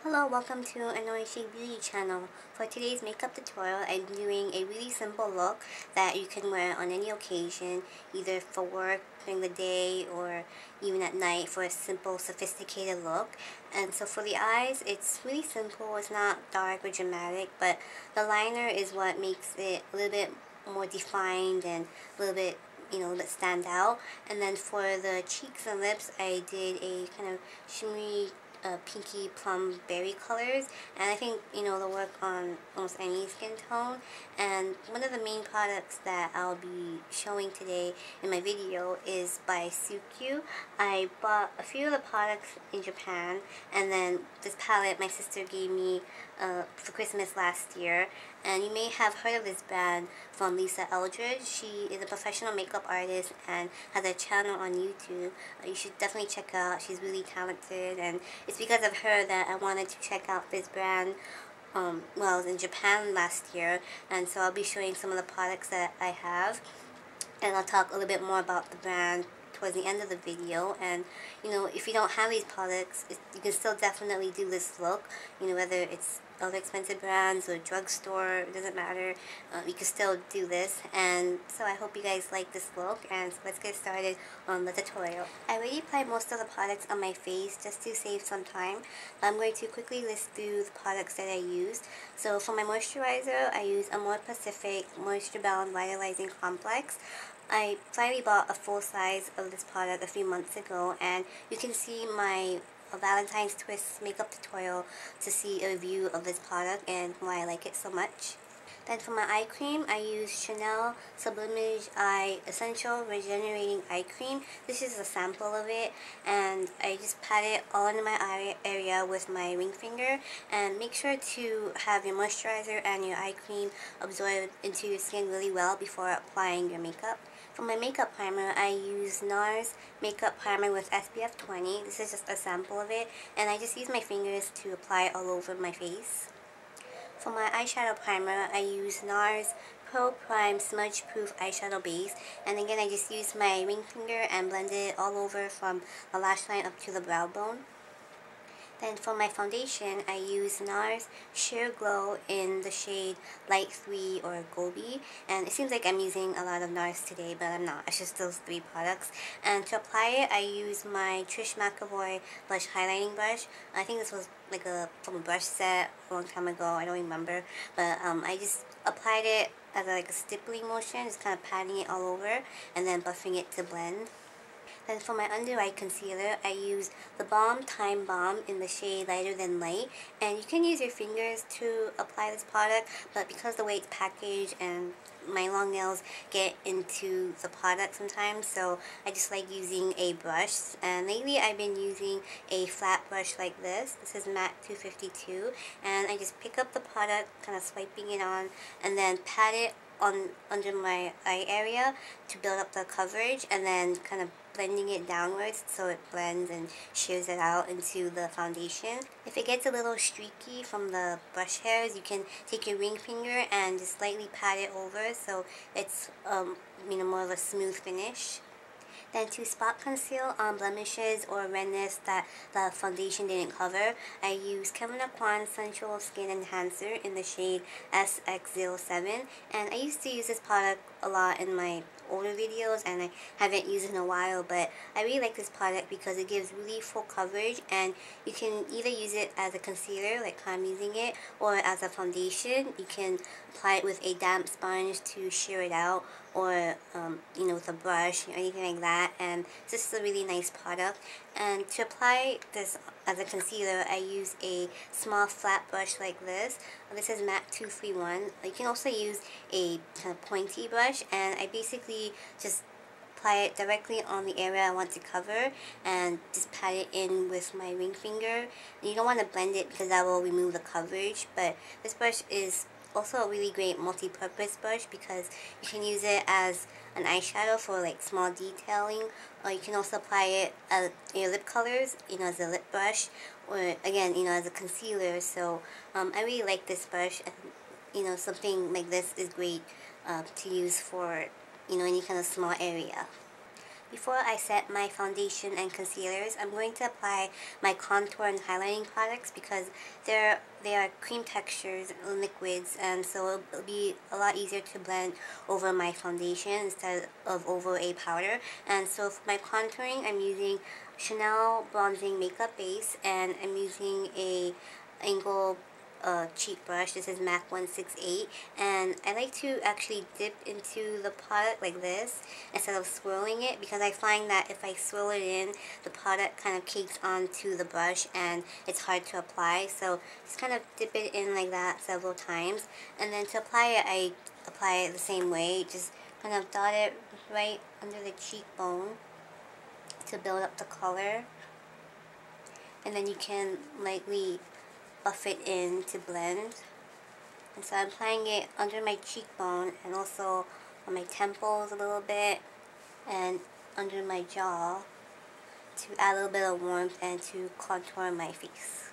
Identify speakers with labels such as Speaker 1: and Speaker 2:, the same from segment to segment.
Speaker 1: Hello, welcome to AnAuraChicBeauty channel. For today's makeup tutorial, I'm doing a really simple look that you can wear on any occasion, either for work, during the day, or even at night for a simple, sophisticated look. And so for the eyes, it's really simple. It's not dark or dramatic, but the liner is what makes it a little bit more defined and a little bit a little bit stand out. And then for the cheeks and lips, I did a kind of shimmery pinky plum berry colors, and I think they'll work on almost any skin tone. And one of the main products that I'll be showing today in my video is by Suqqu. I bought a few of the products in Japan, and then this palette my sister gave me for Christmas last year. And you may have heard of this brand from Eldridge. She is a professional makeup artist and has a channel on YouTube. You should definitely check her out. She's really talented, and it's because of her that I wanted to check out this brand. Well, I was in Japan last year, and so I'll be showing some of the products that I have, and I'll talk a little bit more about the brand towards the end of the video. And if you don't have these products, you can still definitely do this look, whether it's other expensive brands or drugstore, it doesn't matter. You can still do this, and so I hope you guys like this look. And so let's get started on the tutorial. I already applied most of the products on my face just to save some time. I'm going to quickly list through the products that I used. So for my moisturizer, I use AmorePacific Moisture Balm Vitalizing Complex. I finally bought a full size of this product a few months ago, and you can see my Valentine's Twist makeup tutorial to see a review of this product and why I like it so much. Then for my eye cream, I use Chanel Sublimage Eye Essential Regenerating Eye Cream. This is a sample of it, and I just pat it all in my eye area with my ring finger. And make sure to have your moisturizer and your eye cream absorb into your skin really well before applying your makeup. For my makeup primer, I use NARS Makeup Primer with SPF 20. This is just a sample of it, and I just use my fingers to apply it all over my face. For my eyeshadow primer, I use NARS Pro Prime Smudge Proof Eyeshadow Base, and again I just use my ring finger and blend it all over from the lash line up to the brow bone. Then for my foundation, I use NARS Sheer Glow in the shade Light 3 or Gobi. And it seems like I'm using a lot of NARS today, but I'm not. It's just those three products. And to apply it, I use my Trish McEvoy Blush Highlighting Brush. I think this was like from a brush set a long time ago. I don't remember. But I just applied it as like a stippling motion, just kind of patting it all over and then buffing it to blend. Then for my under eye concealer, I use TheBalm Time Balm in the shade Lighter Than Light. And you can use your fingers to apply this product, but because the way it's packaged and my long nails get into the product sometimes, so I just like using a brush. And lately I've been using a flat brush like this. This is MAC 252, and I just pick up the product, kind of swiping it on, and then pat it on under my eye area to build up the coverage, and then kind of blending it downwards so it blends and shears it out into the foundation. If it gets a little streaky from the brush hairs, you can take your ring finger and just slightly pat it over so it's more of a smooth finish. Then to spot conceal on blemishes or redness that the foundation didn't cover, I use Kevyn Sensual Skin Enhancer in the shade SX07. And I used to use this product a lot in my older videos, and I haven't used it in a while, but I really like this product because it gives really full coverage, and you can either use it as a concealer, like how I'm using it, or as a foundation. You can apply it with a damp sponge to shear it out, or with a brush or anything like that. And this is a really nice product. And to apply this as a concealer, I use a small flat brush like this. This is MAC 231. You can also use a kind of pointy brush, and I basically just apply it directly on the area I want to cover and just pat it in with my ring finger. And you don't want to blend it because that will remove the coverage, but this brush is also a really great multi-purpose brush because you can use it as an eyeshadow for like small detailing, or you can also apply it as your lip colors, as a lip brush, or again, as a concealer. So I really like this brush, and something like this is great to use for any kind of small area. Before I set my foundation and concealers, I'm going to apply my contour and highlighting products because they are cream textures, liquids, and so it'll be a lot easier to blend over my foundation instead of over a powder. And so for my contouring, I'm using Chanel Bronzing Makeup Base, and I'm using a angle cheek brush. This is MAC 168, and I like to actually dip into the product like this instead of swirling it, because I find that if I swirl it in, the product kind of cakes onto the brush and it's hard to apply. So just kind of dip it in like that several times, and then to apply it, I apply it the same way. Just kind of dot it right under the cheekbone to build up the color, and then you can lightly buff it in to blend. And so I'm applying it under my cheekbone and also on my temples a little bit and under my jaw to add a little bit of warmth and to contour my face.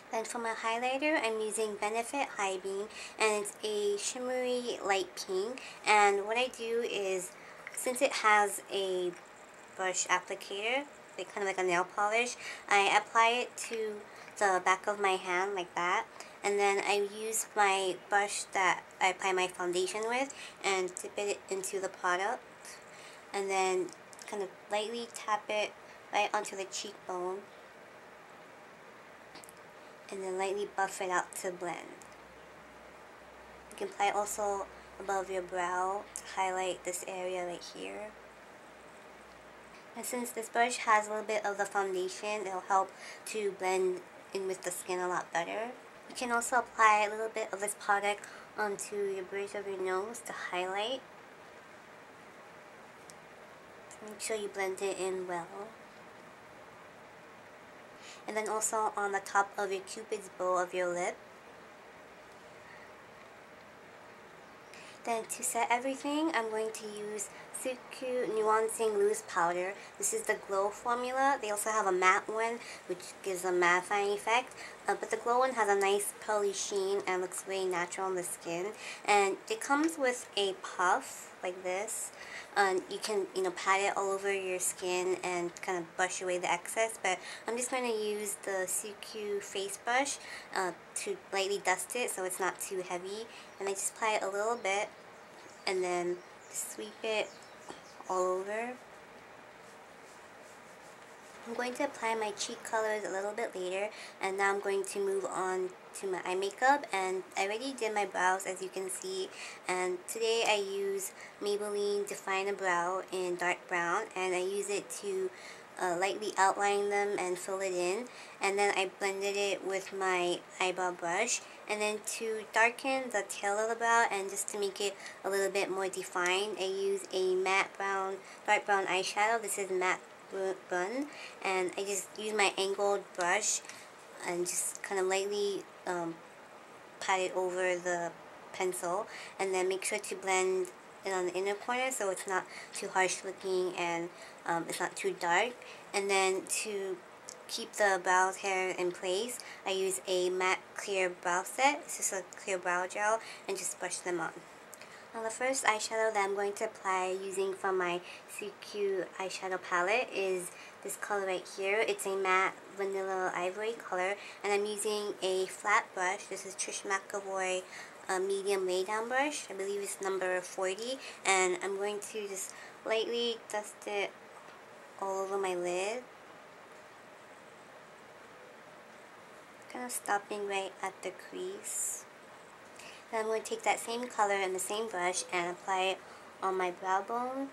Speaker 1: Then for my highlighter, I'm using Benefit High Beam, and it's a shimmery light pink. And what I do is, since it has a brush applicator, like kind of like a nail polish, I apply it to the back of my hand like that, and then I use my brush that I apply my foundation with and dip it into the product, and then kind of lightly tap it right onto the cheekbone, and then lightly buff it out to blend. You can apply it also above your brow to highlight this area right here. And since this brush has a little bit of the foundation, it'll help to blend in with the skin a lot better. You can also apply a little bit of this product onto your bridge of your nose to highlight. Make sure you blend it in well. And then also on the top of your cupid's bow of your lip. Then to set everything, I'm going to use Suqqu Nuancing Loose Powder. This is the Glow formula. They also have a matte one, which gives a mattifying effect. But the Glow one has a nice pearly sheen and looks very natural on the skin. And it comes with a puff like this. You can, pat it all over your skin and kind of brush away the excess. But I'm just going to use the Suqqu face brush to lightly dust it so it's not too heavy. And I just apply it a little bit and then sweep it all over. I'm going to apply my cheek colors a little bit later, and now I'm going to move on to my eye makeup. And I already did my brows, as you can see, and today I use Maybelline Define a Brow in dark brown, and I use it to lightly outline them and fill it in, and then I blended it with my eyebrow brush. And then to darken the tail of the brow and just to make it a little bit more defined, I use a matte brown, dark brown eyeshadow. This is Matte Bun, and I just use my angled brush and just kind of lightly pat it over the pencil, and then make sure to blend it on the inner corner so it's not too harsh looking and it's not too dark. And then to keep the brow hair in place, I use a matte clear brow set. It's just a clear brow gel, and just brush them on. Now the first eyeshadow that I'm going to apply using from my Suqqu eyeshadow palette is this color right here. It's a matte vanilla ivory color, and I'm using a flat brush. This is Trish McEvoy medium laydown brush. I believe it's number 40, and I'm going to just lightly dust it all over my lid, kind of stopping right at the crease. Then I'm going to take that same color and the same brush and apply it on my brow bone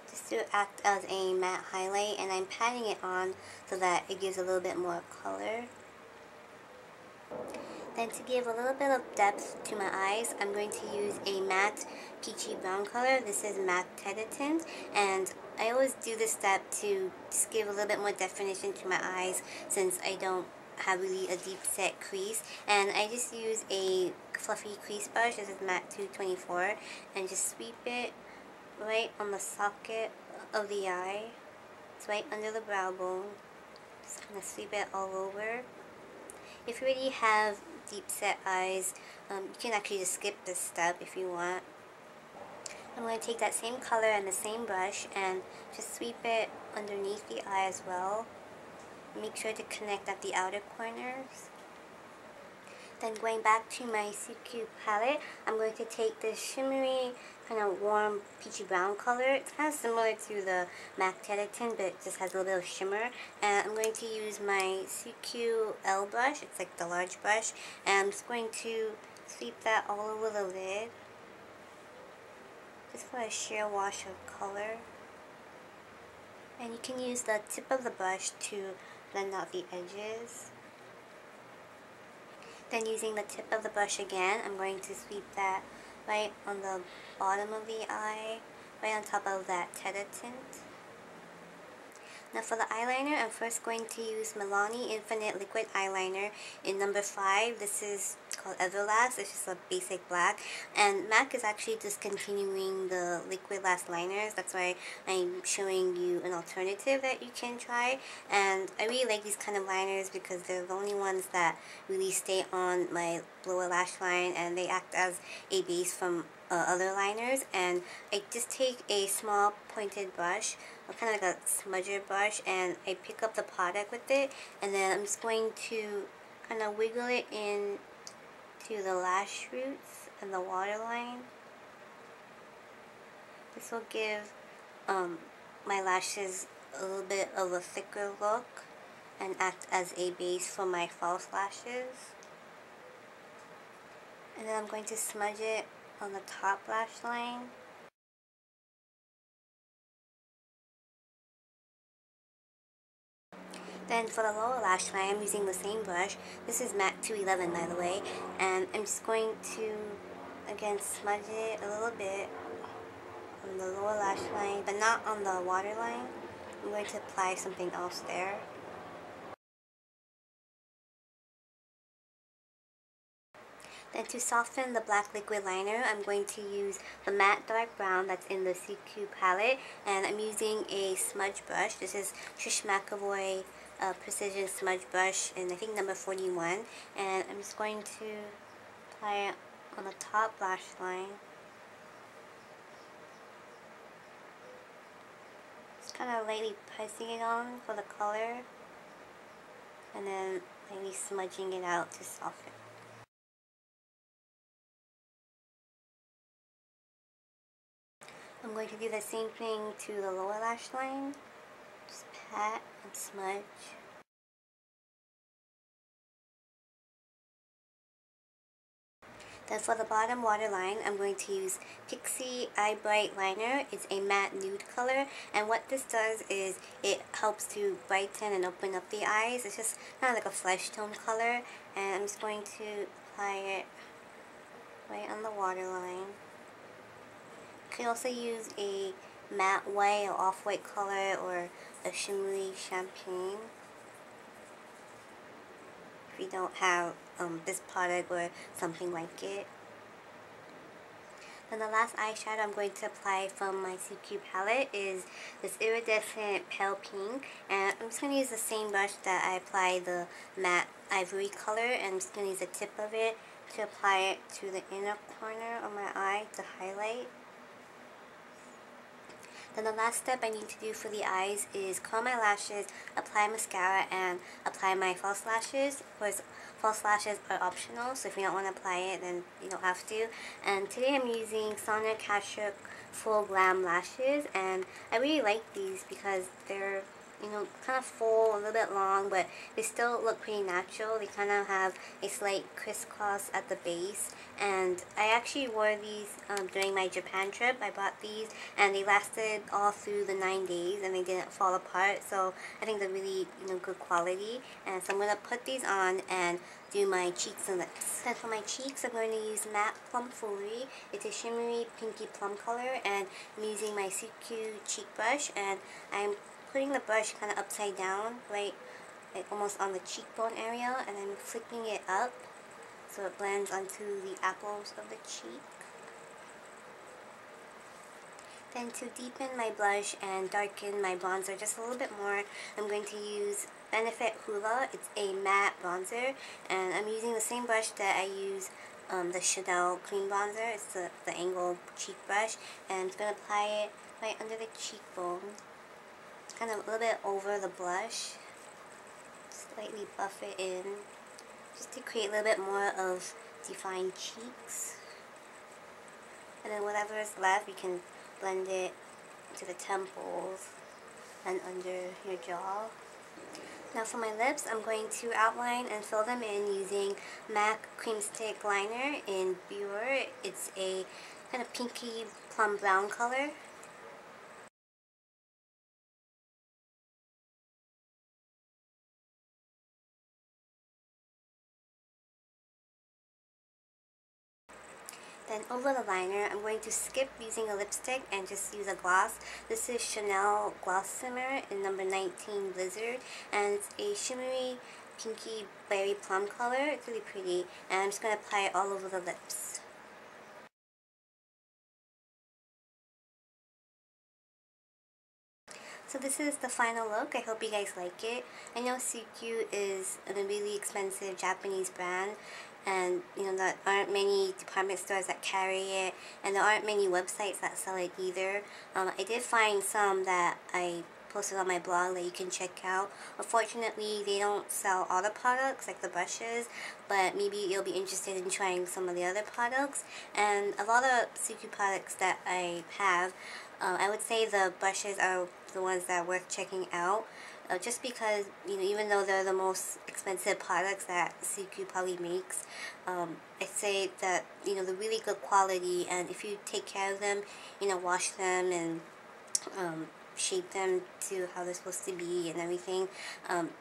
Speaker 1: just to act as a matte highlight, and I'm patting it on so that it gives a little bit more color. Then to give a little bit of depth to my eyes, I'm going to use a matte peachy brown color. This is MAC Tint, and I always do this step to just give a little bit more definition to my eyes since I don't have really a deep set crease. And I just use a fluffy crease brush. This is MAC 224, and just sweep it right on the socket of the eye. It's right under the brow bone. Just kind of sweep it all over. If you already have deep set eyes, you can actually just skip this step if you want. I'm going to take that same color and the same brush and just sweep it underneath the eye as well. Make sure to connect at the outer corners. Then going back to my Suqqu palette, I'm going to take this shimmery, kind of warm peachy brown color. It's kind of similar to the M.A.C Keratin, but it just has a little bit of shimmer. And I'm going to use my Suqqu L brush. It's like the large brush. And I'm just going to sweep that all over the lid, just for a sheer wash of color. And you can use the tip of the brush to blend out the edges. Then using the tip of the brush again, I'm going to sweep that right on the bottom of the eye, right on top of that Teta tint. Now for the eyeliner, I'm first going to use Milani Infinite Liquid Eyeliner in number 5. This is called Everlast. It's just a basic black. And M.A.C is actually discontinuing the liquid last liners. That's why I'm showing you an alternative that you can try. And I really like these kind of liners because they're the only ones that really stay on my lower lash line, and they act as a base from other liners. And I just take a small pointed brush, kind of like a smudger brush, and I pick up the product with it, and then I'm just going to kind of wiggle it in to the lash roots and the waterline. This will give my lashes a little bit of a thicker look and act as a base for my false lashes. And then I'm going to smudge it on the top lash line. Then for the lower lash line, I'm using the same brush. This is MAC 211, by the way. And I'm just going to, again, smudge it a little bit on the lower lash line, but not on the waterline. I'm going to apply something else there. Then to soften the black liquid liner, I'm going to use the matte dark brown that's in the Suqqu palette. And I'm using a smudge brush. This is Trish McEvoy Precision Smudge Brush in, I think, number 41. And I'm just going to apply it on the top lash line. Just kind of lightly pressing it on for the color. And then lightly smudging it out to soften. I'm going to do the same thing to the lower lash line. Just pat and smudge. Then for the bottom waterline, I'm going to use Pixie Eye Bright Liner. It's a matte nude color, and what this does is it helps to brighten and open up the eyes. It's just kind of like a flesh tone color, and I'm just going to apply it right on the waterline. You can also use a matte white or off-white color or a shimmery champagne if you don't have this product or something like it. Then the last eyeshadow I'm going to apply from my Suqqu palette is this iridescent pale pink, and I'm just going to use the same brush that I applied the matte ivory color, and I'm just going to use the tip of it to apply it to the inner corner of my eye to highlight. Then the last step I need to do for the eyes is curl my lashes, apply mascara, and apply my false lashes. Of course, false lashes are optional, so if you don't want to apply it, then you don't have to. And today I'm using AnAuraChicBeauty Full Glam Lashes, and I really like these because they're, you know, kind of full, a little bit long, but they still look pretty natural. They kind of have a slight crisscross at the base, and I actually wore these during my Japan trip. I bought these, and they lasted all through the 9 days, and they didn't fall apart, so I think they're really, you know, good quality. And so I'm going to put these on and do my cheeks and lips. Then for my cheeks, I'm going to use Matte Plum Foolery. It's a shimmery pinky plum color, and I'm using my Suqqu cheek brush, and I'm putting the brush kind of upside down, right, like almost on the cheekbone area, and I'm flicking it up so it blends onto the apples of the cheek. Then to deepen my blush and darken my bronzer just a little bit more, I'm going to use Benefit Hoola. It's a matte bronzer, and I'm using the same brush that I use the Chanel cream bronzer. It's the angled cheek brush, and I'm just going to apply it right under the cheekbone, kind of a little bit over the blush, slightly buff it in, just to create a little bit more of defined cheeks. And then whatever is left, you can blend it to the temples and under your jaw. Now for my lips, I'm going to outline and fill them in using M.A.C Cream Stick Liner in Pure. It's a kind of pinky plum brown color. Then over the liner, I'm going to skip using a lipstick and just use a gloss. This is Chanel Gloss Shimmer in number 19 Blizzard, and it's a shimmery pinky berry plum color. It's really pretty, and I'm just going to apply it all over the lips. So this is the final look. I hope you guys like it. I know Suqqu is a really expensive Japanese brand, and there aren't many department stores that carry it, and there aren't many websites that sell it either. I did find some that I posted on my blog that you can check out. Unfortunately, they don't sell all the products like the brushes, but maybe you'll be interested in trying some of the other products. And a lot of Suqqu products that I have, I would say the brushes are the ones that are worth checking out, just because even though they're the most expensive products that Suqqu probably makes, I'd say that they're really good quality, and if you take care of them, wash them and shape them to how they're supposed to be and everything,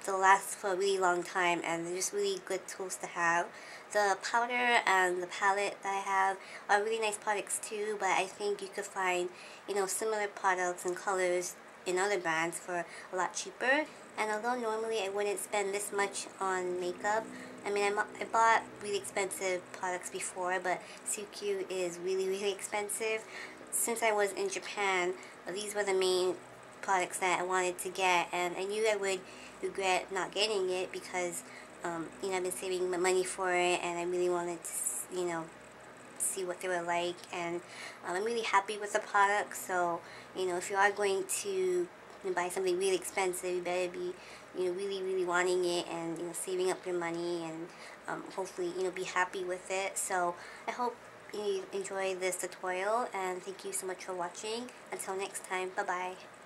Speaker 1: they'll last for a really long time, and they're just really good tools to have. The powder and the palette that I have are really nice products too, but I think you could find similar products and colors in other brands for a lot cheaper. And although normally I wouldn't spend this much on makeup, I mean, I bought really expensive products before, but Suqqu is really expensive. Since I was in Japan, these were the main products that I wanted to get, and I knew I would regret not getting it because I've been saving my money for it, and I really wanted to see what they were like, and I'm really happy with the product. So if you are going to buy something really expensive, you better be really wanting it, and saving up your money, and hopefully be happy with it. So I hope you enjoy this tutorial, and thank you so much for watching. Until next time, bye bye.